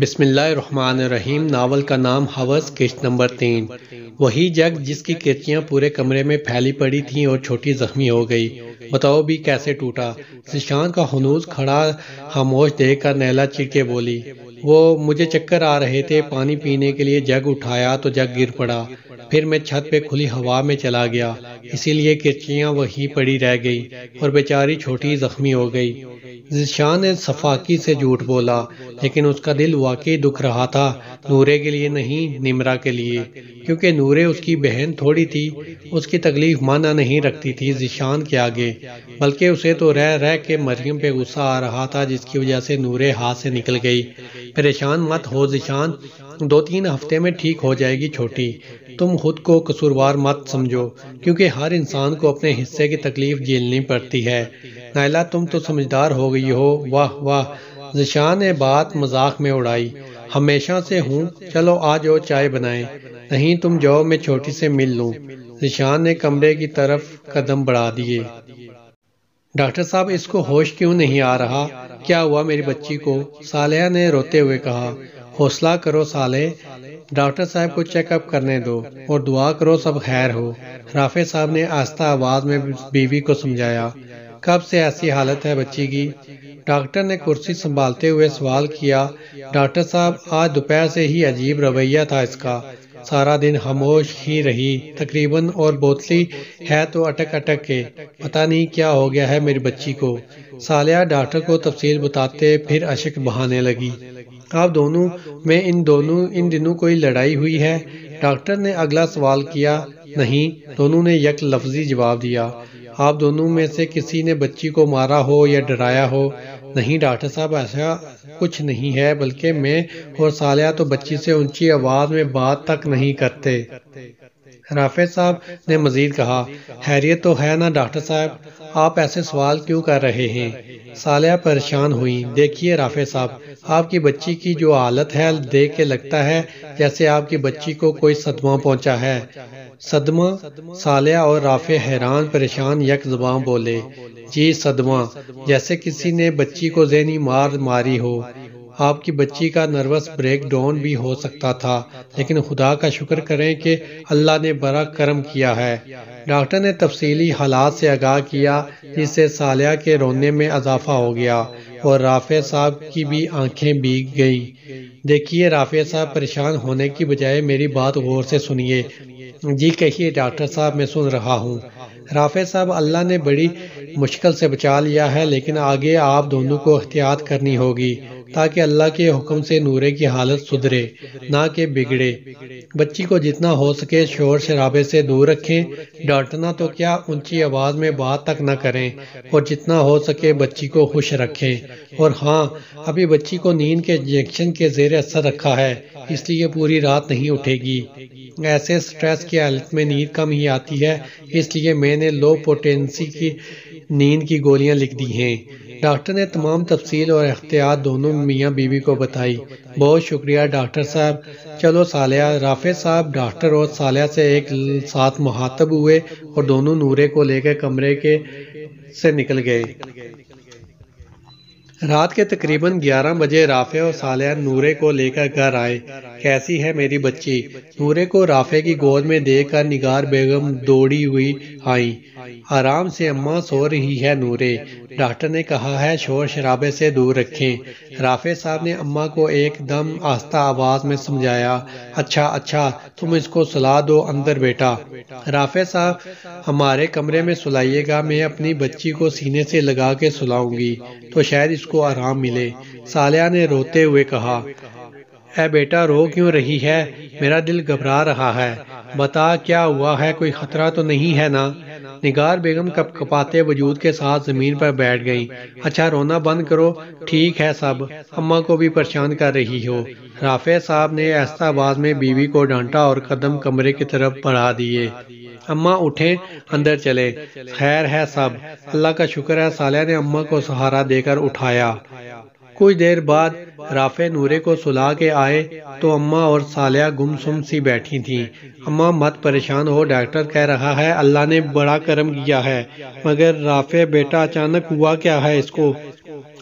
بسم اللہ الرحمن الرحیم۔ ناول کا نام ہوس، قسط نمبر 3۔ وہی جگ جس کی کرچیاں پورے کمرے میں پھیلی پڑی تھیں اور چھوٹی زخمی ہو گئی، بتاؤ بھی کیسے ٹوٹا؟ ذیشان کا ہنوز کھڑا خاموش دیکھ کر نیلا چڑ کے بولی، وہ مجھے چکر آ رہے تھے، پانی پینے کے لیے جگ اٹھایا تو جگ گر پڑا، پھر میں چھت پہ کھلی ہوا میں چلا گیا، اسی لیے کرچیاں وہیں پڑی رہ گئی اور بیچاری چھوٹی زخمی ہو گئی۔ ذیشان نے صفاقی سے جھوٹ بولا، لیکن اس کا دل واقعی دکھ رہا تھا، نورے کے لیے نہیں، نمرہ کے لیے، کیونکہ نورے اس کی بہن تھوڑی تھی، اس کی تکلیف مانا نہیں رکھتی تھی ذیشان کے آگے، بلکہ اسے تو رہ رہ کے مریم پہ غصہ آ رہا تھا جس کی وجہ سے نورے ہاتھ سے نکل گئی۔ پریشان مت ہو ذیشان، 2-3 ہفتے میں ٹھیک ہو جائے گی چھوٹی، تم خود کو قصوروار مت سمجھو، کیونکہ ہر انسان کو اپنے حصے کی تکلیف جھیلنی پڑتی ہے۔ نائلہ تم تو سمجھدار ہو گئی ہو، واہ واہ۔ ذیشان نے بات مذاق میں اڑائی، ہمیشہ سے ہوں، چلو آ جاؤ چائے بنائیں۔ نہیں تم جاؤ، میں چھوٹی سے مل لوں۔ ذیشان نے کمرے کی طرف قدم بڑھا دیے۔ ڈاکٹر صاحب اس کو ہوش کیوں نہیں آ رہا؟ کیا ہوا میری بچی کو؟ صالحہ نے روتے ہوئے کہا۔ حوصلہ کرو صالح، ڈاکٹر صاحب کو چیک اپ کرنے دو اور دعا کرو سب خیر ہو، رافع صاحب نے آہستہ آواز میں بیوی کو سمجھایا۔ کب سے ایسی حالت ہے بچی کی؟ ڈاکٹر نے کرسی سنبھالتے ہوئے سوال کیا۔ ڈاکٹر صاحب آج دوپہر سے ہی عجیب رویہ تھا اس کا، سارا دن خاموش ہی رہی تقریباً، اور بوتلی ہے تو اٹک اٹک کے، پتہ نہیں کیا ہو گیا ہے میری بچی کو۔ صالحہ ڈاکٹر کو تفصیل بتاتے پھر اشک بہانے لگی۔ آپ دونوں میں ان دنوں کوئی لڑائی ہوئی ہے؟ ڈاکٹر نے اگلا سوال کیا۔ نہیں، دونوں نے یک لفظی جواب دیا۔ آپ دونوں میں سے کسی نے بچی کو مارا ہو یا ڈرایا ہو؟ نہیں ڈاکٹر صاحب، ایسا کچھ نہیں ہے، بلکہ میں اور صالحہ تو بچی سے اونچی آواز میں بات تک نہیں کرتے۔ رافع صاحب نے مزید کہا۔ خیریت تو ہے نا ڈاکٹر صاحب؟ آپ ایسے سوال کیوں کر رہے ہیں؟ صالحہ پریشان ہوئی۔ دیکھیے رافع صاحب، آپ کی بچی کی جو حالت ہے دیکھ کے لگتا ہے جیسے آپ کی بچی کو کوئی صدمہ پہنچا ہے۔ صدمہ؟ صالحہ اور رافع حیران پریشان یک زبان بولے۔ جی صدمہ، جیسے کسی نے بچی کو ذہنی مار ماری ہو۔ آپ کی بچی کا نروس بریک ڈاؤن بھی ہو سکتا تھا، لیکن خدا کا شکر کریں کہ اللہ نے بڑا کرم کیا ہے۔ ڈاکٹر نے تفصیلی حالات سے آگاہ کیا، جس سے صالحہ کے رونے میں اضافہ ہو گیا اور رافع صاحب کی بھی آنکھیں بھیگ گئیں۔ دیکھیے رافع صاحب، پریشان ہونے کی بجائے میری بات غور سے سنیے۔ جی کہیے ڈاکٹر صاحب، میں سن رہا ہوں۔ رافع صاحب، اللہ نے بڑی مشکل سے بچا لیا ہے، لیکن آگے آپ دونوں کو احتیاط کرنی ہوگی تاکہ اللہ کے حکم سے نورے کی حالت سدھرے، نہ کہ بگڑے۔ بچی کو جتنا ہو سکے شور شرابے سے دور رکھیں، ڈانٹنا تو کیا، اونچی آواز میں بات تک نہ کریں، اور جتنا ہو سکے بچی کو خوش رکھیں۔ اور ہاں، ابھی بچی کو نیند کے انجیکشن کے زیر اثر رکھا ہے، اس لیے پوری رات نہیں اٹھے گی۔ ایسے سٹریس کی حالت میں نیند کم ہی آتی ہے، اس لیے میں نے لو پوٹینسی کی نیند کی گولیاں لکھ دی ہیں۔ ڈاکٹر نے تمام تفصیل اور احتیاط دونوں میاں بیوی کو بتائی۔ بہت شکریہ ڈاکٹر صاحب۔ چلو صالحہ۔ رافع صاحب ڈاکٹر اور صالحہ سے ایک ساتھ مخاطب ہوئے اور دونوں نورے کو لے کر کمرے سے نکل گئے۔ رات کے تقریباً 11 بجے رافع اور صالحہ نورے کو لے کر گھر آئے۔ کیسی ہے میری بچی؟ نورے کو رافع کی گود میں دیکھ کر نگار بیگم دوڑی ہوئی آئیں۔ آرام سے اماں، سو رہی ہے نورے، ڈاکٹر نے کہا ہے شور شرابے سے دور رکھیں۔ رافع صاحب نے اماں کو ایک دم آہستہ آواز میں سمجھایا۔ اچھا اچھا، تم اس کو سلا دو اندر بیٹا۔ رافع صاحب، ہمارے کمرے میں سلائیے گا، میں اپنی بچی کو سینے سے لگا کے سلاؤں گی تو شاید اس کو آرام ملے۔ صالحہ نے روتے ہوئے کہا۔ اے بیٹا، رو کیوں رہی ہے؟ میرا دل گھبرا رہا ہے، بتا کیا ہوا ہے، کوئی خطرہ تو نہیں ہے نا؟ نگار بیگم کپ کپاتے وجود کے ساتھ زمین پر بیٹھ گئیں۔ اچھا رونا بند کرو، ٹھیک ہے سب، اماں کو بھی پریشان کر رہی ہو۔ رافع صاحب نے آہستہ آواز میں بیوی کو ڈانٹا اور قدم کمرے کی طرف بڑھا دیے۔ اماں اٹھیں، اندر چلیں، خیر ہے سب، اللہ کا شکر ہے۔ صالحہ نے اماں کو سہارا دے کر اٹھایا۔ کچھ دیر بعد رافع نورے کو سلا کے آئے تو اماں اور صالحہ گمسم سی بیٹھی تھیں۔ اماں مت پریشان ہو، ڈاکٹر کہہ رہا ہے اللہ نے بڑا کرم کیا ہے، مگر رافع بیٹا اچانک ہوا کیا ہے اس کو؟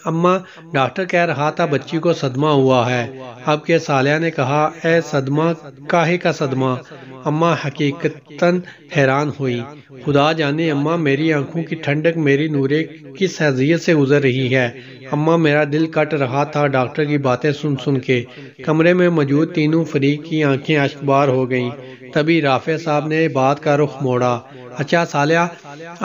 اماں ڈاکٹر کہہ رہا تھا بچی کو صدمہ ہوا ہے۔ اب کے صالحہ نے کہا اے صدمہ کاہے کا صدمہ؟ اماں حقیقتاً حیران ہوئی۔ خدا جانے اماں میری آنکھوں کی ٹھنڈک میری نورے کس حیثیت سے گزر رہی ہے۔ اماں میرا دل کٹ رہا تھا ڈاکٹر کی باتیں سن کے۔ کمرے میں موجود تینوں فریق کی آنکھیں اشکبار ہو گئیں۔ تبھی رافع صاحب نے بات کا رخ موڑا۔ اچھا صالحہ،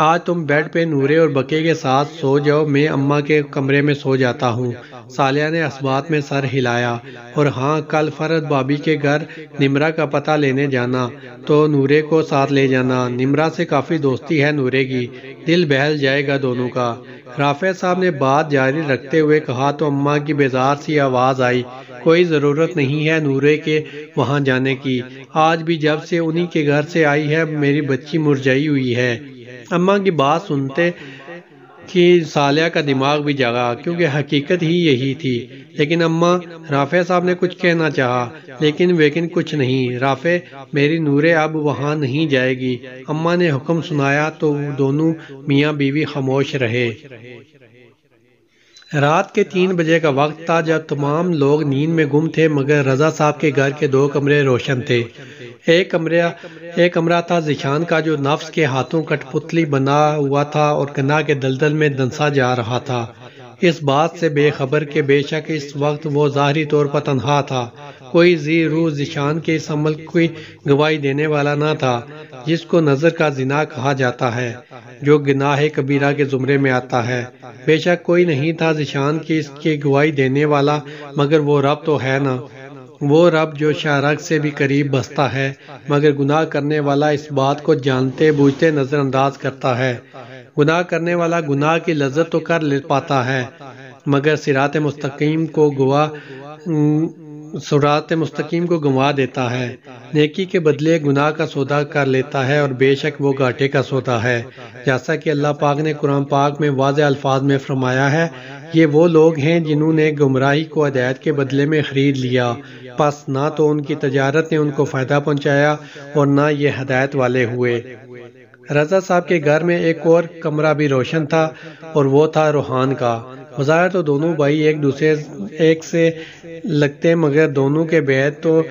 آج تم بیڈ پہ نورے اور بقیہ کے ساتھ سو جاؤ، میں اماں کے کمرے میں سو جاتا ہوں۔ صالحہ نے اس بات میں سر ہلایا۔ اور ہاں، کل فرد بھابی کے گھر نمرہ کا پتہ لینے جانا تو نورے کو ساتھ لے جانا۔ نمرہ سے کافی دوستی ہے نورے کی، دل بہل جائے گا دونوں کا۔ رافع صاحب نے بات جاری رکھتے ہوئے کہا تو اماں کی بیزار سی آواز آئی، کوئی ضرورت نہیں ہے نورے کے وہاں جانے کی، آج بھی جب سے انہی کے گھر سے آئی ہے میری بچی مرجھائی ہوئی ہے۔ اماں کی بات سنتے کہ صالحہ کا دماغ بھی جاگا، کیونکہ حقیقت ہی یہی تھی۔ لیکن اماں، رافع صاحب نے کچھ کہنا چاہا لیکن کچھ نہیں۔ رافع، میری نورے اب وہاں نہیں جائے گی۔ اماں نے حکم سنایا تو دونوں میاں بیوی خاموش رہے۔ رات کے 3 بجے کا وقت تھا جب تمام لوگ نیند میں گم تھے، مگر رضا صاحب کے گھر کے 2 کمرے روشن تھے۔ ایک کمرہ تھا ذیشان کا جو نفس کے ہاتھوں کٹ پتلی بنا ہوا تھا اور گناہ کے دلدل میں دنسا جا رہا تھا، اس بات سے بے خبر کہ بے شک اس وقت وہ ظاہری طور پر تنہا تھا۔ کوئی ذی روح ذیشان کے اس عمل کی گواہی دینے والا نہ تھا، جس کو نظر کا زنا کہا جاتا ہے، جو گناہ کبیرہ کے زمرے میں آتا ہے۔ بے شک کوئی نہیں تھا ذیشان کی اس کی گواہی دینے والا، مگر وہ رب تو ہے نا، وہ رب جو شارک سے بھی قریب بستا ہے، مگر گناہ کرنے والا اس بات کو جانتے بوجھتے نظر انداز کرتا ہے۔ گناہ کرنے والا گناہ کی لذت تو کر لے پاتا ہے، مگر صراط مستقیم کو گنوا دیتا ہے۔ نیکی کے بدلے گناہ کا سودا کر لیتا ہے اور بے شک وہ گھاٹے کا سودا ہے، جیسا کہ اللہ پاک نے قرآن پاک میں واضح الفاظ میں فرمایا ہے، یہ وہ لوگ ہیں جنہوں نے گمراہی کو ہدایت کے بدلے میں خرید لیا، پس نہ تو ان کی تجارت نے ان کو فائدہ پہنچایا اور نہ یہ ہدایت والے ہوئے۔ رضا صاحب کے گھر میں ایک اور کمرہ بھی روشن تھا اور وہ تھا روحان کا۔ بظاہر تو دونوں بھائی ایک سے لگتے، مگر دونوں کے بید تو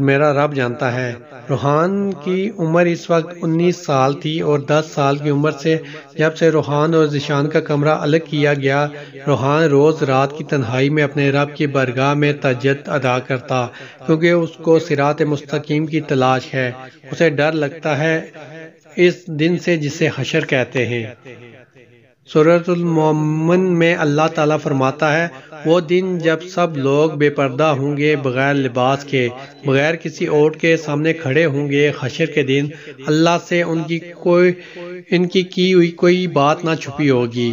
میرا رب جانتا ہے۔ روحان کی عمر اس وقت 19 سال تھی اور 10 سال کی عمر سے جب سے روحان اور ذیشان کا کمرہ الگ کیا گیا، روحان روز رات کی تنہائی میں اپنے رب کی بارگاہ میں تہجد ادا کرتا، کیونکہ اس کو صراط مستقیم کی تلاش ہے، اسے ڈر لگتا ہے اس دن سے جسے حشر کہتے ہیں۔ سورۃ المومن میں اللہ تعالیٰ فرماتا ہے، وہ دن جب سب لوگ بے پردہ ہوں گے، بغیر لباس کے، بغیر کسی اوٹ کے سامنے کھڑے ہوں گے۔ حشر کے دن اللہ سے ان کی ہوئی کوئی بات نہ چھپی ہوگی۔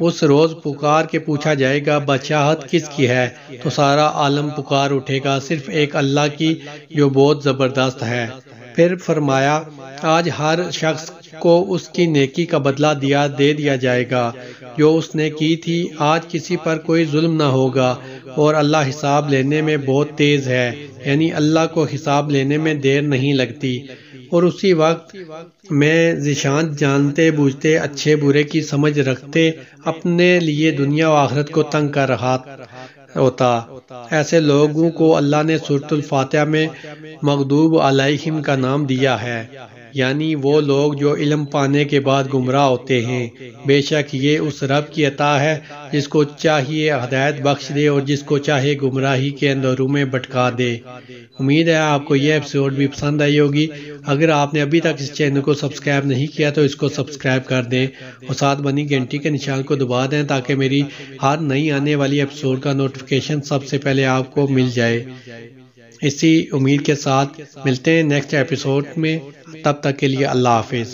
اس روز پکار کے پوچھا جائے گا، بادشاہت کس کی ہے؟ تو سارا عالم پکار اٹھے گا، صرف ایک اللہ کی، جو بہت زبردست ہے۔ پھر فرمایا، آج ہر شخص کو اس کی نیکی کا بدلہ دے دیا جائے گا جو اس نے کی تھی۔ آج کسی پر کوئی ظلم نہ ہوگا اور اللہ حساب لینے میں بہت تیز ہے، یعنی اللہ کو حساب لینے میں دیر نہیں لگتی۔ اور اسی وقت میں ذیشان جانتے بوجھتے اچھے برے کی سمجھ رکھتے اپنے لیے دنیا و آخرت کو تنگ کر رہا ہوتا۔ ایسے لوگوں کو اللہ نے سورۃ الفاتحہ میں مغضوب علیہم کا نام دیا ہے، یعنی وہ لوگ جو علم پانے کے بعد گمراہ ہوتے ہیں۔ بے شک یہ اس رب کی عطا ہے، جس کو چاہیے ہدایت بخش دے اور جس کو چاہے گمراہی کے اندھیروں میں بھٹکا دے۔ امید ہے آپ کو یہ ایپیسوڈ بھی پسند آئی ہوگی۔ اگر آپ نے ابھی تک اس چینل کو سبسکرائب نہیں کیا تو اس کو سبسکرائب کر دیں اور ساتھ بنی گھنٹی کے نشان کو دبا دیں تاکہ میری ہر نئی آنے والی ایپیسوڈ کا نوٹیفیکیشن سب سے پہلے آپ کو مل جائے۔ اسی امید کے ساتھ ملتے ہیں نیکسٹ ایپیسوڈ میں، تب تک کے لیے اللہ حافظ۔